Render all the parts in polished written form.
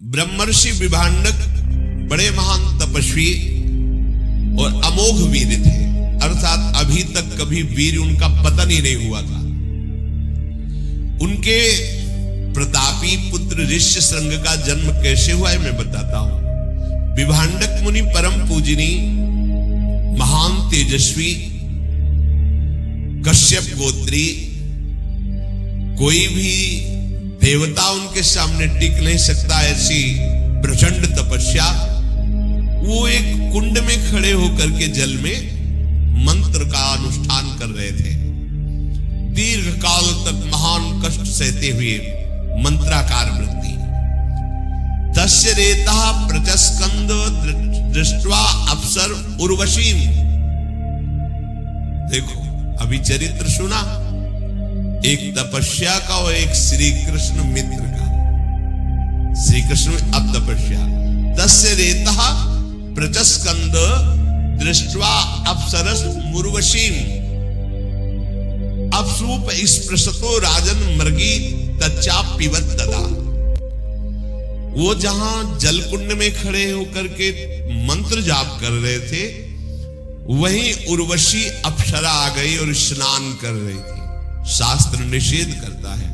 ब्रह्मर्षि विभांडक बड़े महान तपस्वी और अमोघ वीर थे, अर्थात अभी तक कभी वीर उनका पतन ही नहीं हुआ था। उनके प्रतापी पुत्र ऋष्यशृंग का जन्म कैसे हुआ है मैं बताता हूं। विभांडक मुनि परम पूजनी, महान तेजस्वी, कश्यप गोत्री, कोई भी देवता उनके सामने टिक नहीं सकता, ऐसी प्रचंड तपस्या। वो एक कुंड में खड़े होकर के जल में मंत्र का अनुष्ठान कर रहे थे। दीर्घ काल तक महान कष्ट सहते हुए मंत्राकार वृत्ति। तस्य रेता प्रचस्कंद दृष्ट्वा अप्सर उर्वशीम। देखो अभी चरित्र सुना, एक तपस्या का और एक श्री कृष्ण मित्र का। श्री कृष्ण में अब तपस्या। तस्य रेता प्रचस्कंद दृष्ट्वा अप्सरस मुर्वशीम अपसूप स्पृशतो राजन मृगी तच्चा पिबत तदा। वो जहां जलकुंड में खड़े होकर के मंत्र जाप कर रहे थे, वहीं उर्वशी अप्सरा आ गई और स्नान कर रही थी। शास्त्र निषेध करता है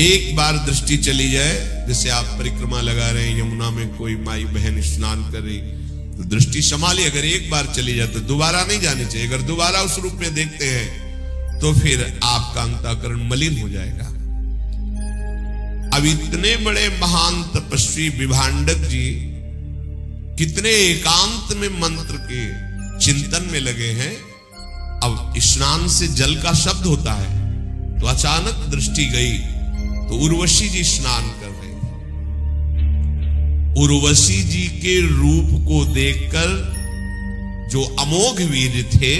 एक बार दृष्टि चली जाए, जैसे आप परिक्रमा लगा रहे हैं, यमुना में कोई माई बहन स्नान कर रही तो दृष्टि संभाली, अगर एक बार चली जाए तो दोबारा नहीं जानी चाहिए। अगर दोबारा उस रूप में देखते हैं तो फिर आपका अंतःकरण मलिन हो जाएगा। अब इतने बड़े महान तपस्वी विभांडक जी कितने एकांत में मंत्र के चिंतन में लगे हैं। अब स्नान से जल का शब्द होता है, तो अचानक दृष्टि गई तो उर्वशी जी स्नान कर रहे थे। उर्वशी जी के रूप को देखकर जो अमोघ वीर थे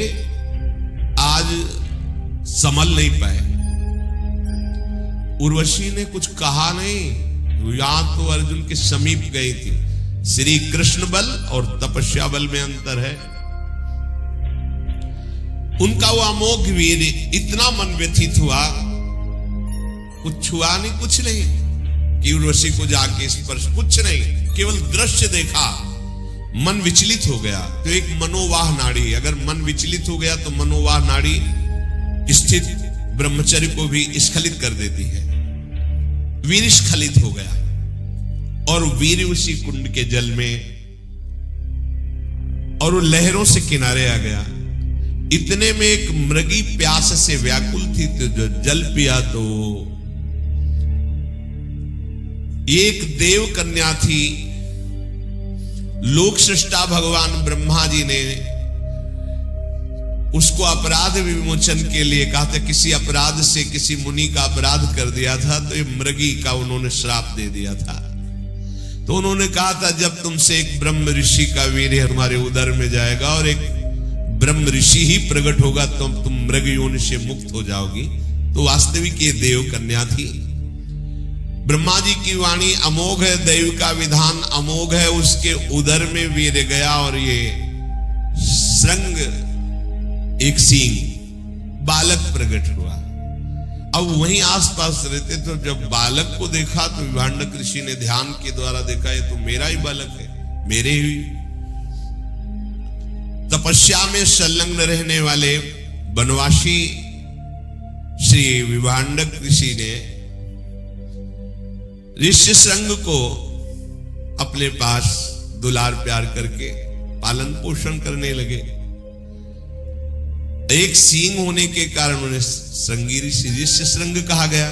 आज संभल नहीं पाए। उर्वशी ने कुछ कहा नहीं, यहां तो अर्जुन के समीप गई थी। श्री कृष्ण बल और तपस्या बल में अंतर है। उनका वो अमोघ वीर इतना मन व्यथित हुआ, कुछ छुआ नहीं, कुछ नहीं कि उर्वशी को जाके स्पर्श, कुछ नहीं, केवल दृश्य देखा, मन विचलित हो गया। तो एक मनोवाह नाड़ी, अगर मन विचलित हो गया तो मनोवाह नाड़ी स्थित ब्रह्मचर्य को भी स्खलित कर देती है। वीर स्खलित हो गया और वीर उसी कुंड के जल में, और वो लहरों से किनारे आ गया। इतने में एक मृगी प्यास से व्याकुल थी तो जो जल पिया तो एक देव कन्या थी। लोक सृष्टा भगवान ब्रह्मा जी ने उसको अपराध विमोचन के लिए कहा था। किसी अपराध से किसी मुनि का अपराध कर दिया था तो ये मृगी का उन्होंने श्राप दे दिया था। तो उन्होंने कहा था जब तुमसे एक ब्रह्म ऋषि का वीर्य हमारे उदर में जाएगा और एक ब्रह्म ऋषि ही प्रकट होगा तो तुम मृग योनि से मुक्त हो जाओगी। तो वास्तविक ये देव कन्या थी। ब्रह्मा जी की वाणी अमोघ है, दैव का विधान अमोघ है। उसके उदर में वीर्य गया और ये श्रृंग एक सींग बालक प्रकट हुआ। अब वहीं आसपास रहते तो जब बालक को देखा तो विभांडक ऋषि ने ध्यान के द्वारा देखा ये तो मेरा ही बालक है, मेरे ही। तपस्या में संलग्न रहने वाले बनवासी श्री विभांडक ऋषि ने ऋष्यशृंग को अपने पास दुलार प्यार करके पालन पोषण करने लगे। एक सींग होने के कारण उन्हें श्रृंगी ऋषि ऋष्यशृंग कहा गया।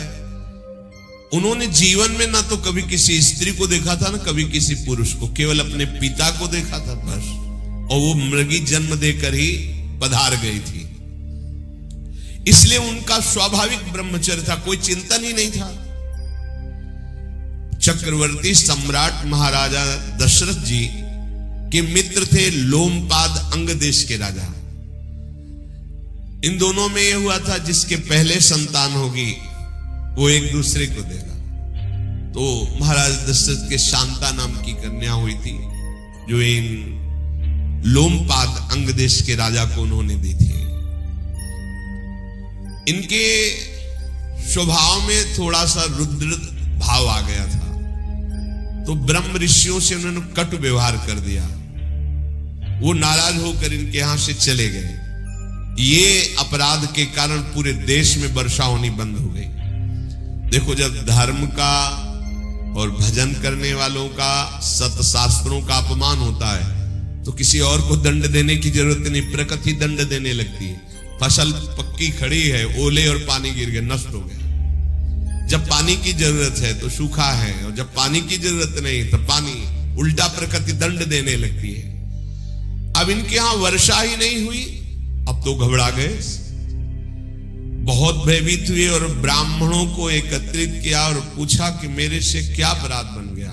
उन्होंने जीवन में ना तो कभी किसी स्त्री को देखा था ना कभी किसी पुरुष को, केवल अपने पिता को देखा था बस। और वो मृगी जन्म देकर ही पधार गई थी, इसलिए उनका स्वाभाविक ब्रह्मचर्य था, कोई चिंतन ही नहीं था। चक्रवर्ती सम्राट महाराजा दशरथ जी के मित्र थे लोमपाद अंग देश के राजा। इन दोनों में यह हुआ था जिसके पहले संतान होगी वो एक दूसरे को देगा। तो महाराज दशरथ के शांता नाम की कन्या हुई थी जो इन लोमपाद अंग देश के राजा को उन्होंने दी थी। इनके स्वभाव में थोड़ा सा रुद्र भाव आ गया था। तो ब्रह्म ऋषियों से उन्होंने कटु व्यवहार कर दिया। वो नाराज होकर इनके यहां से चले गए। ये अपराध के कारण पूरे देश में वर्षा होनी बंद हो गई। देखो, जब धर्म का और भजन करने वालों का, सतशास्त्रों का अपमान होता है तो किसी और को दंड देने की जरूरत नहीं, प्रकृति दंड देने लगती है। फसल पक्की खड़ी है, ओले और पानी गिर गए, नष्ट हो गया। जब पानी की जरूरत है तो सूखा है, और जब पानी की जरूरत नहीं तो पानी, उल्टा प्रकृति दंड देने लगती है। अब इनके यहां वर्षा ही नहीं हुई, अब तो घबरा गए, बहुत भयभीत हुए और ब्राह्मणों को एकत्रित किया और पूछा कि मेरे से क्या अपराध बन गया।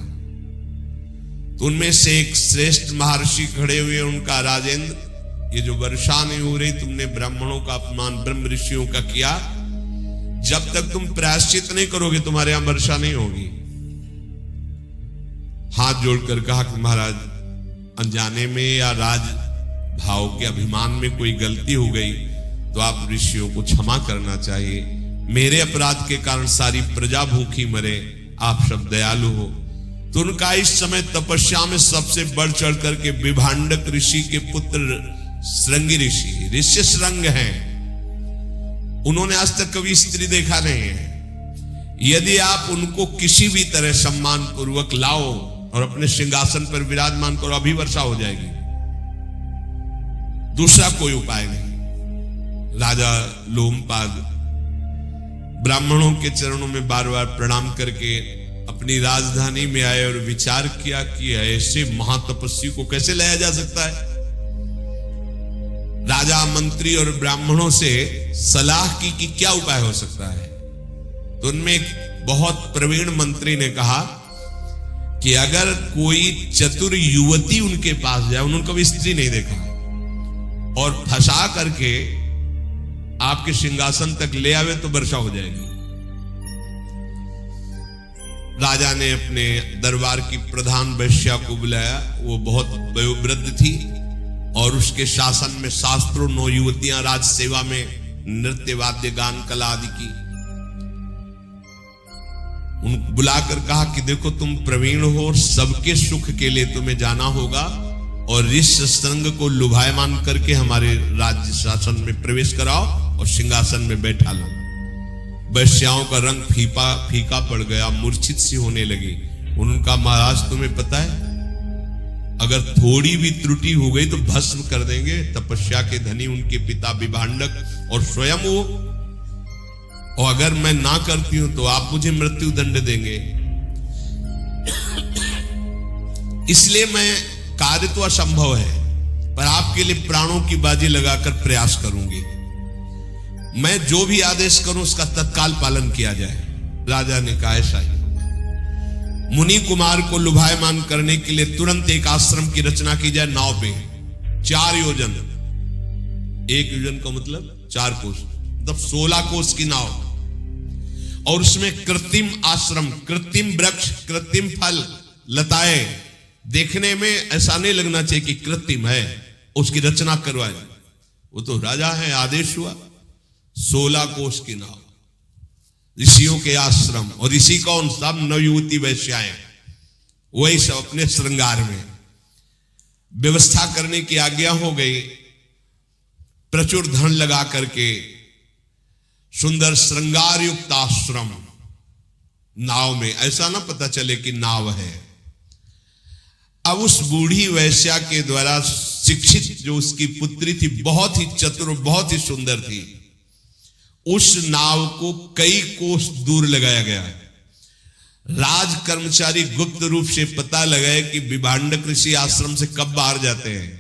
तो उनमें से एक श्रेष्ठ महर्षि खड़े हुए, उनका, राजेंद्र, ये जो वर्षा नहीं हो रही, तुमने ब्राह्मणों का अपमान ब्रह्म ऋषियों का किया, जब तक तुम प्रायश्चित नहीं करोगे तुम्हारे यहां वर्षा नहीं होगी। हाथ जोड़कर कहा कि महाराज, अनजाने में या राज भाव के अभिमान में कोई गलती हो गई तो आप ऋषियों को क्षमा करना चाहिए। मेरे अपराध के कारण सारी प्रजा भूखी मरे, आप सब दयालु हो। तो उनका इस समय तपस्या में सबसे बढ़ चढ़ करके विभांडक ऋषि के पुत्र श्रृंगी ऋषि, ऋषि श्रृंग हैं, उन्होंने आज तक कभी स्त्री देखा नहीं है। यदि आप उनको किसी भी तरह सम्मान पूर्वक लाओ और अपने सिंहासन पर विराजमान करो, अभी वर्षा हो जाएगी, दूसरा कोई उपाय नहीं। राजा लोमपाद ब्राह्मणों के चरणों में बार बार प्रणाम करके अपनी राजधानी में आए और विचार किया कि ऐसे महातपस्वी को कैसे लाया जा सकता है। राजा, मंत्री और ब्राह्मणों से सलाह की कि क्या उपाय हो सकता है। तो उनमें एक बहुत प्रवीण मंत्री ने कहा कि अगर कोई चतुर युवती उनके पास जाए, उन्होंने कभी स्त्री नहीं देखा, और फंसा करके आपके सिंहासन तक ले आवे तो वर्षा हो जाएगी। राजा ने अपने दरबार की प्रधान वैश्या को बुलाया, वो बहुत वयोवृद्ध थी और उसके शासन में शास्त्रों 9 युवतियां राज सेवा में नृत्य, वाद्य, गान, कला आदि की। उनको बुलाकर कहा कि देखो, तुम प्रवीण हो और सबके सुख के लिए तुम्हें जाना होगा और ऋषि श्रृंग को लुभायमान करके हमारे राज्य शासन में प्रवेश कराओ और सिंहासन में बैठा लो। वैश्याओं का रंग फीका पड़ गया, मूर्छित सी होने लगी। उनका, महाराज तुम्हें पता है, अगर थोड़ी भी त्रुटि हो गई तो भस्म कर देंगे। तपस्या के धनी उनके पिता विभांडक और स्वयं वो, और अगर मैं ना करती हूं तो आप मुझे मृत्यु दंड देंगे। इसलिए मैं, कार्य तो असंभव है पर आपके लिए प्राणों की बाजी लगाकर प्रयास करूंगी। मैं जो भी आदेश करूं उसका तत्काल पालन किया जाए। राजा ने कहा, ऐसा ही होगा। मुनि कुमार को लुभायमान करने के लिए तुरंत एक आश्रम की रचना की जाए नाव पे, 4 योजन, 1 योजन का मतलब 4 कोस, मतलब 16 कोस की नाव, और उसमें कृत्रिम आश्रम, कृत्रिम वृक्ष, कृत्रिम फल, लताएं, देखने में ऐसा नहीं लगना चाहिए कि कृत्रिम है, उसकी रचना करवाए। वो तो राजा है, आदेश हुआ, 16 कोस की नाव, ऋषियों के आश्रम, और ऋषि कौन, सब नवयुवती वैश्याएं, वही सब अपने श्रृंगार में व्यवस्था करने की आज्ञा हो गई। प्रचुर धन लगा करके सुंदर श्रृंगार युक्त आश्रम नाव में, ऐसा ना पता चले कि नाव है। अब उस बूढ़ी वैश्या के द्वारा शिक्षित जो उसकी पुत्री थी, बहुत ही चतुर, बहुत ही सुंदर थी, उस नाव को कई कोस दूर लगाया गया। राज कर्मचारी गुप्त रूप से पता लगाए कि विभांडक ऋषि आश्रम से कब बाहर जाते हैं।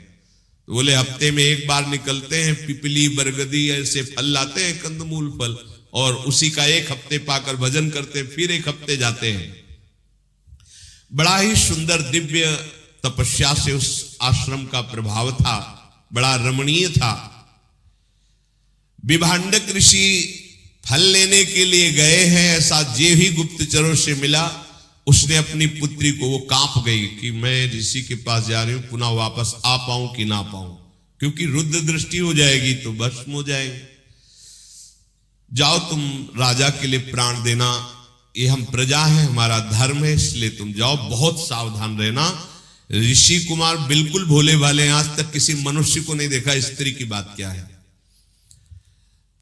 तो बोले, हफ्ते में एक बार निकलते हैं, पिपली, बरगदी ऐसे फल लाते हैं, कंदमूल फल, और उसी का 1 हफ्ते पाकर भजन करते हैं, फिर 1 हफ्ते जाते हैं। बड़ा ही सुंदर दिव्य तपस्या से उस आश्रम का प्रभाव था, बड़ा रमणीय था। विभांडक ऋषि फल लेने के लिए गए हैं, ऐसा जे ही गुप्तचरों से मिला, उसने अपनी पुत्री को, वो कांप गई कि मैं ऋषि के पास जा रही हूं, पुनः वापस आ पाऊं कि ना पाऊं, क्योंकि रुद्र दृष्टि हो जाएगी तो भस्म हो जाएंगे। जाओ तुम राजा के लिए प्राण देना, ये हम प्रजा हैं, हमारा धर्म है, इसलिए तुम जाओ, बहुत सावधान रहना। ऋषि कुमार बिल्कुल भोले भाले, आज तक किसी मनुष्य को नहीं देखा, स्त्री की बात क्या है।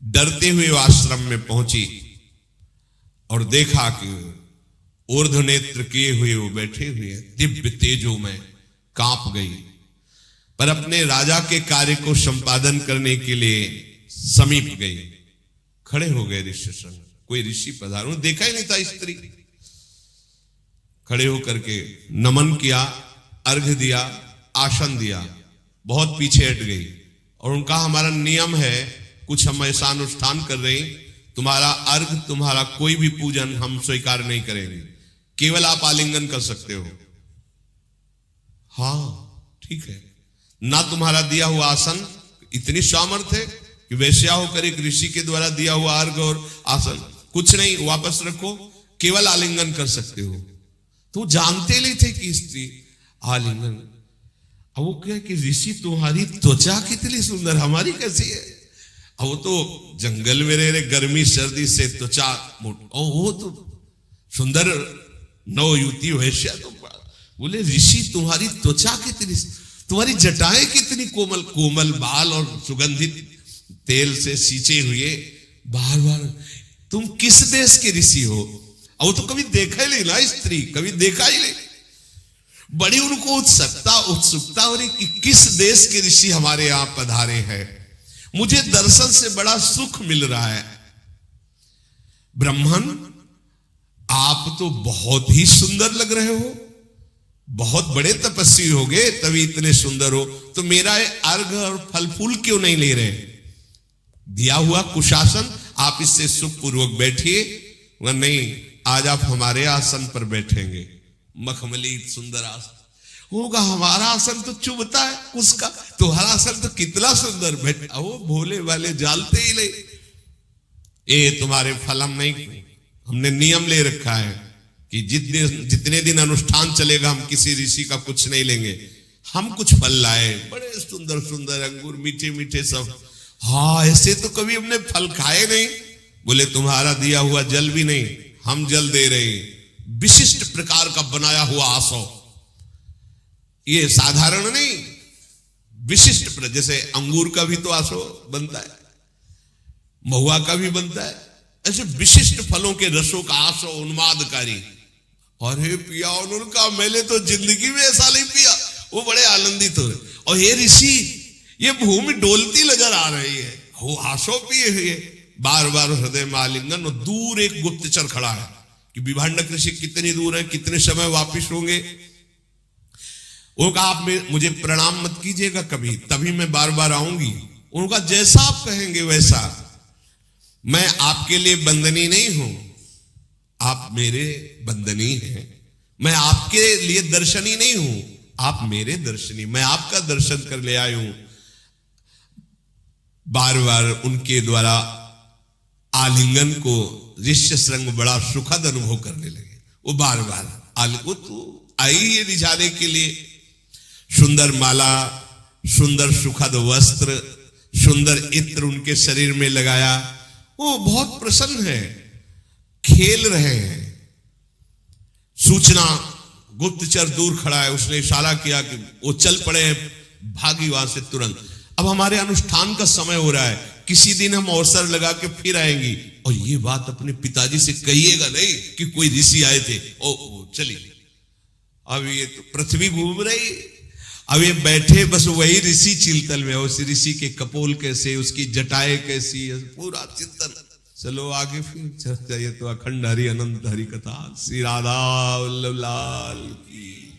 डरते हुए आश्रम में पहुंची और देखा कि ऊर्ध्व नेत्र किए हुए वो बैठे हुए, दिव्य तेजो में कांप गई, पर अपने राजा के कार्य को संपादन करने के लिए समीप गई। खड़े हो गए ऋषि संग, कोई ऋषि पधारो, देखा ही नहीं था स्त्री। खड़े होकर के नमन किया, अर्घ्य दिया, आसन दिया, बहुत पीछे हट गई और उनका हमारा नियम है, कुछ हम ऐसा अनुष्ठान कर रहे हैं, तुम्हारा अर्घ, तुम्हारा कोई भी पूजन हम स्वीकार नहीं करेंगे, केवल आप आलिंगन कर सकते हो। हाँ ठीक है, ना तुम्हारा दिया हुआ आसन, इतनी सामर्थ्य है कि वैश्या होकर एक ऋषि के द्वारा दिया हुआ अर्घ और आसन कुछ नहीं, वापस रखो, केवल आलिंगन कर सकते हो। तो जानते नहीं थे कि स्त्री आलिंगन। अब वो क्या कि ऋषि तुम्हारी त्वचा कितनी सुंदर, हमारी कैसी है। अब वो तो जंगल में रह रहे, गर्मी सर्दी से त्वचा और वो तो सुंदर नवयुवती वैश्या, तो बोले ऋषि तुम्हारी त्वचा कितनी, तुम्हारी जटाएं कितनी कोमल, कोमल बाल और सुगंधित तेल से सींचे हुए, बार बार तुम किस देश के ऋषि हो। और वो तो कभी देखा ही नहीं ना, स्त्री कभी देखा ही नहीं। बड़ी उनको उत्सुकता हो रही कि किस देश के ऋषि हमारे यहां पधारे हैं, मुझे दर्शन से बड़ा सुख मिल रहा है। ब्राह्मण आप तो बहुत ही सुंदर लग रहे हो, बहुत बड़े तपस्वी हो गए तभी इतने सुंदर हो, तो मेरा अर्घ और फल फूल क्यों नहीं ले रहे। दिया हुआ कुशासन, आप इससे सुखपूर्वक बैठिए, वह नहीं, आज आप हमारे आसन पर बैठेंगे, मखमली सुंदर आसन होगा। हमारा आसन तो चुभता है उसका, तुम्हारा आसन तो कितना सुंदर बैठा। वो भोले वाले जालते ही नहीं, ये तुम्हारे फल हम नहीं, हमने नियम ले रखा है कि जितने दिन अनुष्ठान चलेगा हम किसी ऋषि का कुछ नहीं लेंगे। हम कुछ फल लाए, बड़े सुंदर सुंदर अंगूर, मीठे मीठे सब। हाँ ऐसे तो कभी हमने फल खाए नहीं। बोले तुम्हारा दिया हुआ जल भी नहीं, हम जल दे रहे, विशिष्ट प्रकार का बनाया हुआ आसो, ये साधारण नहीं, विशिष्ट। जैसे अंगूर का भी तो आसो बनता है, महुआ का भी बनता है, ऐसे विशिष्ट फलों के रसों का आसो उन्मादकारी। अरे पिया उनका, मैंने तो जिंदगी में ऐसा नहीं पिया। वो बड़े आनंदित हो। और ये ऋषि, ये भूमि डोलती नजर आ रही है, वो आसो पिए हुए, बार बार हृदय में आलिंगन। और दूर एक गुप्तचर खड़ा है कि विभांडक ऋषि कितनी दूर है, कितने समय वापिस होंगे। वो कहा आप मुझे प्रणाम मत कीजिएगा कभी, तभी मैं बार बार आऊंगी। उनका जैसा आप कहेंगे वैसा, मैं आपके लिए बंदनी नहीं हूं, आप मेरे बंदनी हैं। मैं आपके लिए दर्शनी नहीं हूं, आप मेरे दर्शनी, मैं आपका दर्शन कर ले आई हूं। बार बार उनके द्वारा आलिंगन को ऋष्य श्रृंग बड़ा सुखद अनुभव करने लगे। वो बार बार वो तो आई है रिझाने के लिए, सुंदर माला, सुंदर सुखद वस्त्र, सुंदर इत्र उनके शरीर में लगाया। वो बहुत प्रसन्न है, खेल रहे हैं। सूचना, गुप्तचर दूर खड़ा है, उसने इशारा किया कि वो चल पड़े हैं, भागी वहां से तुरंत। अब हमारे अनुष्ठान का समय हो रहा है, किसी दिन हम अवसर लगा के फिर आएंगी। और ये बात अपने पिताजी से कहिएगा नहीं कि कोई ऋषि आए थे। ओ चलिए, अब ये तो पृथ्वी घूम रही, अब ये बैठे बस वही ऋषि चिंतन में, उस ऋषि के कपोल कैसे, उसकी जटाएं कैसी, पूरा चिंतन। चलो आगे फिर चाहिए तो अखंड हरि अनंत हरि कथा। श्री राधा वल्लभ लाल की।